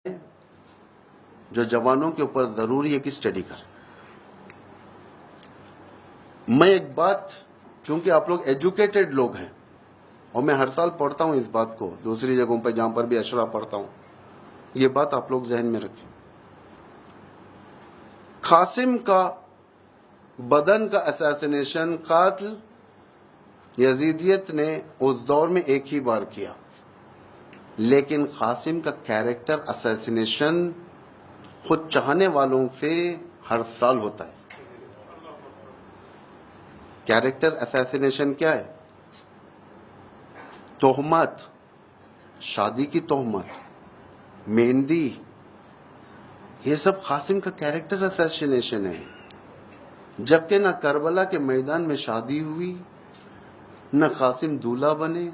جو جوانوں کے اوپر ضروری ہے کہ اسٹڈی کریں. میں ایک بات، چونکہ آپ لوگ ایجوکیٹڈ لوگ ہیں اور میں ہر سال پڑھتا ہوں اس بات کو دوسری جگہوں پہ جہاں پر بھی اشرا پڑھتا ہوں، یہ بات آپ لوگ ذہن میں رکھیں. قاسم کا بدن کا اساسینیشن قاتل یزیدیت نے اس دور میں ایک ہی بار کیا، لیکن قاسم کا کیریکٹر اساسینیشن خود چاہنے والوں سے ہر سال ہوتا ہے. کیریکٹر اساسینیشن کیا ہے؟ تہمت، شادی کی تہمت، مہندی، یہ سب قاسم کا کیریکٹر اساسینیشن ہے. جبکہ نہ کربلا کے میدان میں شادی ہوئی، نہ قاسم دولہا بنے.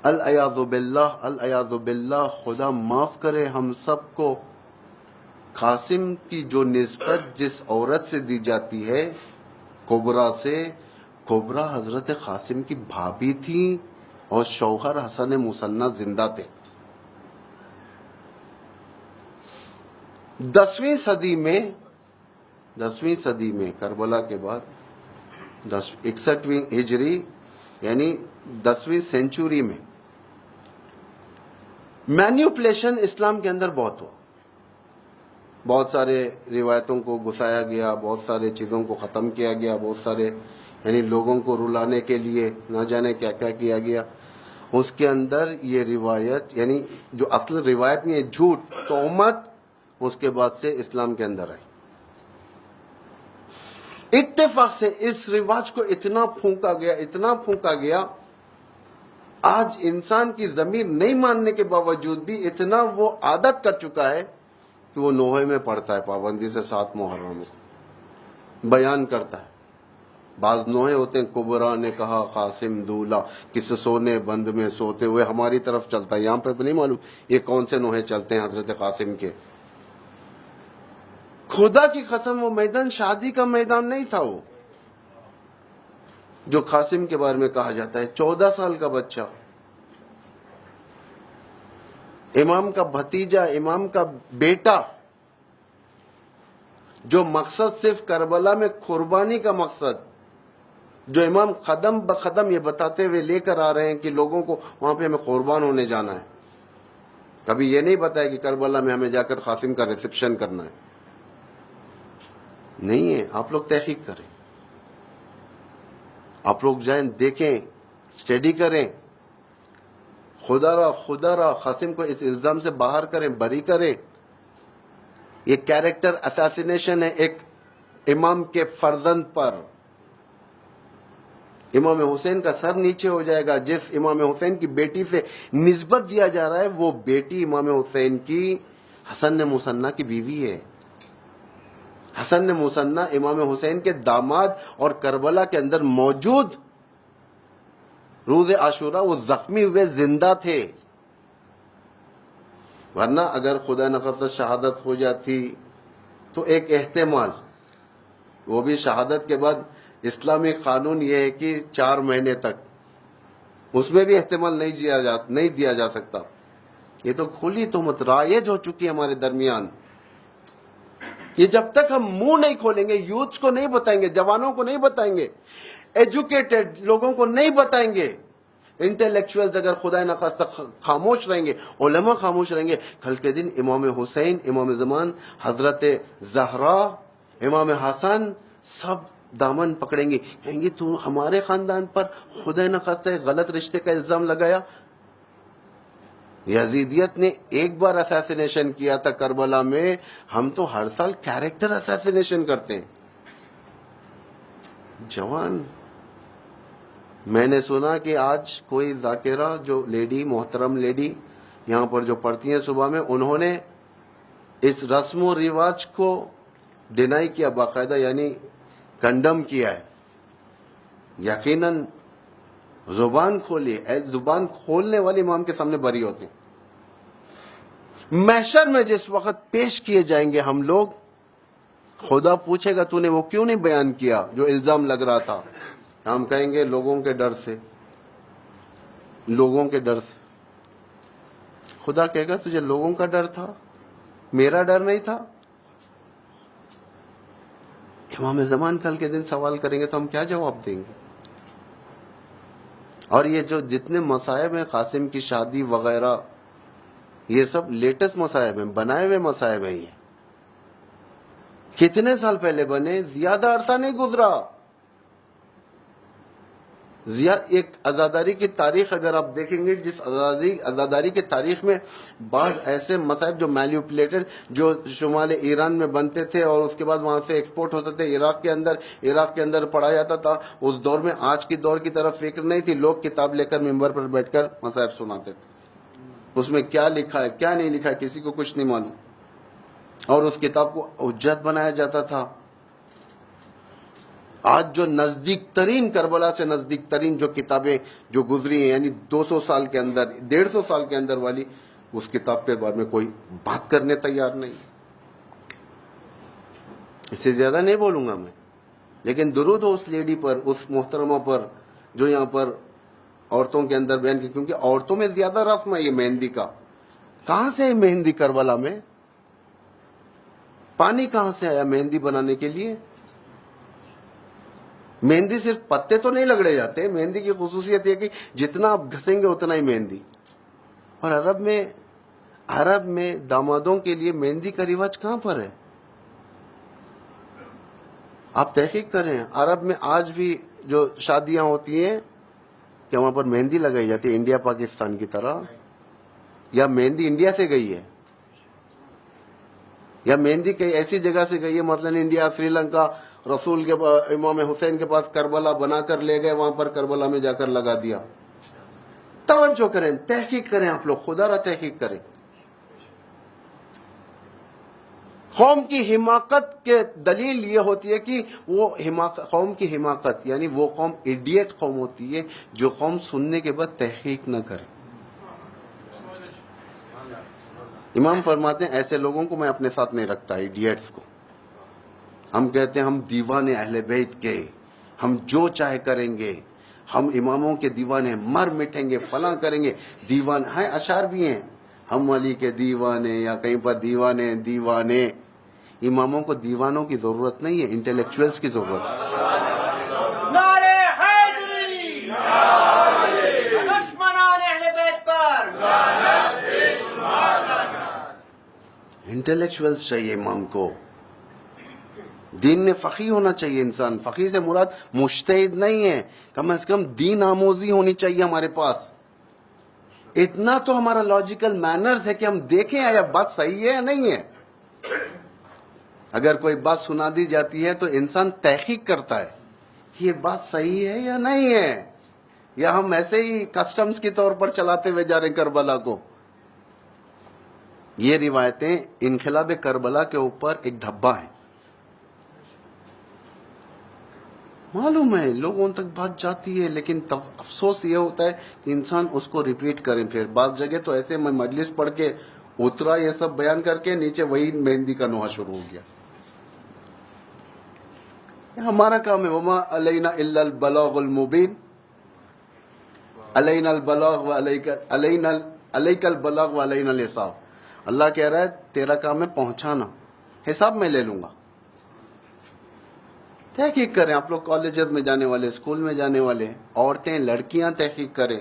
العیاذ باللہ، العیاذ باللہ، خدا معاف کرے ہم سب کو. قاسم کی جو نسبت جس عورت سے دی جاتی ہے کبرا سے، کبرا حضرت قاسم کی بھابھی تھی اور شوہر حسن مثنی زندہ تھے. 10ویں صدی میں کربلا کے بعد 61ویں ہجری یعنی 10ویں سینچوری میں مینیپولیشن اسلام کے اندر بہت ہوا. بہت سارے روایتوں کو گھسایا گیا، بہت سارے چیزوں کو ختم کیا گیا، بہت سارے یعنی لوگوں کو رلانے کے لیے نہ جانے کیا کیا کیا گیا. اس کے اندر یہ روایت یعنی جو اصل روایت نہیں ہے، جھوٹ، تہمت، اس کے بعد سے اسلام کے اندر آئی. اتفاق سے اس رواج کو اتنا پھونکا گیا، آج انسان کی ضمیر نہیں ماننے کے باوجود بھی اتنا وہ عادت کر چکا ہے کہ وہ نوحے میں پڑھتا ہے پابندی سے 7 محرم کو بیان کرتا ہے. بعض نوحے ہوتے ہیں، کبرا نے کہا قاسم دولہا کس سونے بند میں سوتے ہوئے، ہماری طرف چلتا ہے. یہاں پہ نہیں معلوم یہ کون سے نوحے چلتے ہیں حضرت قاسم کے. خدا کی قسم وہ میدان شادی کا میدان نہیں تھا. وہ جو قاسم کے بارے میں کہا جاتا ہے 14 سال کا بچہ، امام کا بھتیجا، امام کا بیٹا، جو مقصد صرف کربلا میں قربانی کا مقصد، جو امام قدم بقدم یہ بتاتے ہوئے لے کر آ رہے ہیں کہ لوگوں کو وہاں پہ ہمیں قربان ہونے جانا ہے. کبھی یہ نہیں بتایا کہ کربلا میں ہمیں جا کر قاسم کا ریسپشن کرنا ہے. نہیں ہے. آپ لوگ تحقیق کریں، آپ لوگ جائیں، دیکھیں، اسٹڈی کریں. خدا را قاسم کو اس الزام سے باہر کریں، بری کریں. یہ کیریکٹر اساسینیشن ہے ایک امام کے فرزند پر. امام حسین کا سر نیچے ہو جائے گا. جس امام حسین کی بیٹی سے نسبت دیا جا رہا ہے وہ بیٹی امام حسین کی حسن مثنی کی بیوی ہے. حسن مثنی امام حسین کے داماد اور کربلا کے اندر موجود روز عاشورہ وہ زخمی ہوئے زندہ تھے. ورنہ اگر خدا نخواستہ شہادت ہو جاتی تو ایک احتمال، وہ بھی شہادت کے بعد اسلامی قانون یہ ہے کہ 4 مہینے تک، اس میں بھی احتمال نہیں دیا جا سکتا. یہ تو کھلی تہمت رائج ہو چکی ہے ہمارے درمیان. یہ جب تک ہم منہ نہیں کھولیں گے، یوتھس کو نہیں بتائیں گے، جوانوں کو نہیں بتائیں گے، ایجوکیٹڈ لوگوں کو نہیں بتائیں گے، انٹلیکچوئلز اگر خدا نخواستہ خاموش رہیں گے، علماء خاموش رہیں گے، کل کے دن امام حسین، امام زمان، حضرت زہرا، امام حسن سب دامن پکڑیں گے، کہیں گے تو ہمارے خاندان پر خدا نخواستہ غلط رشتے کا الزام لگایا. یزیدیت نے ایک بار اساسینیشن کیا تھا کربلا میں، ہم تو ہر سال کیریکٹر اساسینیشن کرتے ہیں. جوان، میں نے سنا کہ آج کوئی ذاکرہ جو لیڈی، محترم لیڈی یہاں پر جو پڑھتی ہیں صبح میں، انہوں نے اس رسم و رواج کو ڈینائی کیا باقاعدہ، یعنی کنڈم کیا ہے. یقیناً زبان کھولیے، زبان کھولنے والے امام کے سامنے بری ہوتے ہیں. محشر میں جس وقت پیش کیے جائیں گے ہم لوگ، خدا پوچھے گا تو نے وہ کیوں نہیں بیان کیا جو الزام لگ رہا تھا. ہم کہیں گے لوگوں کے ڈر سے. خدا کہے گا تجھے لوگوں کا ڈر تھا، میرا ڈر نہیں تھا؟ امام زمان کل کے دن سوال کریں گے تو ہم کیا جواب دیں گے؟ اور یہ جو جتنے مصائب ہیں، قاسم کی شادی وغیرہ، یہ سب لیٹسٹ مصائب ہیں، بنائے ہوئے مصائب ہیں۔ یہ کتنے سال پہلے بنے؟ زیادہ عرصہ نہیں گزرا۔ ایک عزاداری کی تاریخ اگر آپ دیکھیں گے، جس عزاداری کی تاریخ میں بعض ایسے مصائب جو مینیپولیٹڈ، جو شمال ایران میں بنتے تھے اور اس کے بعد وہاں سے ایکسپورٹ ہوتے تھے عراق کے اندر پڑھا جاتا تھا۔ اس دور میں آج کی دور کی طرف فکر نہیں تھی، لوگ کتاب لے کر ممبر پر بیٹھ کر مصائب سناتے تھے۔ اس میں کیا لکھا ہے کیا نہیں لکھا ہے کسی کو کچھ نہیں معلوم، اور اس کتاب کو حجت بنایا جاتا تھا۔ آج جو نزدیک ترین، کربلا سے نزدیک ترین جو کتابیں جو گزری ہیں، یعنی 200 سال کے اندر، 150 سال کے اندر والی، اس کتاب کے بارے میں کوئی بات کرنے تیار نہیں۔ اس سے زیادہ نہیں بولوں گا میں، لیکن درود ہو اس لیڈی پر، اس محترمہ پر جو یہاں پر عورتوں کے اندر بیان کی، کیونکہ عورتوں میں زیادہ رسم ہے یہ مہندی کا۔ کہاں سے ہے مہندی کربلا میں؟ پانی کہاں سے آیا مہندی بنانے کے لیے؟ مہندی صرف پتے تو نہیں لگڑے جاتے، مہندی کی خصوصیت یہ کہ جتنا آپ گھسیں گے اتنا ہی مہندی۔ اور عرب میں دامادوں کے لیے مہندی کا رواج کہاں پر ہے؟ آپ تحقیق کریں، عرب میں آج بھی جو شادیاں ہوتی ہیں کہ وہاں پر مہندی لگائی جاتی ہے انڈیا پاکستان کی طرح، یا مہندی انڈیا سے گئی ہے، یا مہندی کئی ایسی جگہ سے گئی ہے، مثلا انڈیا، سری لنکا، رسول کے امام حسین کے پاس کربلا بنا کر لے گئے، وہاں پر کربلا میں جا کر لگا دیا۔ توجہ کریں، تحقیق کریں، آپ لوگ خدا را تحقیق کریں۔ قوم کی حماقت کے دلیل یہ ہوتی ہے کہ وہ قوم کی حماقت، یعنی وہ قوم ایڈیٹ قوم ہوتی ہے جو قوم سننے کے بعد تحقیق نہ کرے۔ امام فرماتے ہیں ایسے لوگوں کو میں اپنے ساتھ نہیں رکھتا، ایڈیٹس کو۔ ہم کہتے ہیں ہم دیوانے اہل بیت کے، ہم جو چاہے کریں گے، ہم اماموں کے دیوانے، مر مٹیں گے، فلاں کریں گے، دیوان ہیں، اشعار بھی ہیں، ہم علی کے دیوانے، یا کہیں پر دیوانے۔ اماموں کو دیوانوں کی ضرورت نہیں ہے، انٹلیکچوئلز کی ضرورت ہے۔ نعرے حیدری، دشمنان اہل بیت پر، انٹلیکچوئلز چاہیے امام کو۔ دین میں فقیہ ہونا چاہیے انسان، فقیہ سے مراد مجتہد نہیں ہے، کم از کم دین آموزی ہونی چاہیے ہمارے پاس۔ اتنا تو ہمارا لاجیکل مینرز ہے کہ ہم دیکھیں آیا بات صحیح ہے یا نہیں ہے۔ اگر کوئی بات سنا دی جاتی ہے تو انسان تحقیق کرتا ہے یہ بات صحیح ہے یا نہیں ہے، یا ہم ایسے ہی کسٹمز کے طور پر چلاتے ہوئے جا رہے ہیں کربلا کو۔ یہ روایتیں انقلاب کربلا کے اوپر ایک دھبا ہے، معلوم ہے لوگوں تک بات جاتی ہے، لیکن افسوس یہ ہوتا ہے کہ انسان اس کو ریپیٹ کریں۔ پھر بعض جگہ تو ایسے میں مجلس پڑھ کے اترا یہ سب بیان کر کے، نیچے وہی مہندی کا نوحہ شروع ہو گیا۔ ہمارا کام ہے وما علینا الا البلاغ المبین، علینا البلاغ علیک البلاغ وعلینا الحساب۔ اللہ کہہ رہا ہے تیرا کام ہے پہنچانا، حساب میں لے لوں گا۔ تحقیق کریں، آپ لوگ کالجز میں جانے والے، اسکول میں جانے والے، عورتیں لڑکیاں تحقیق کریں۔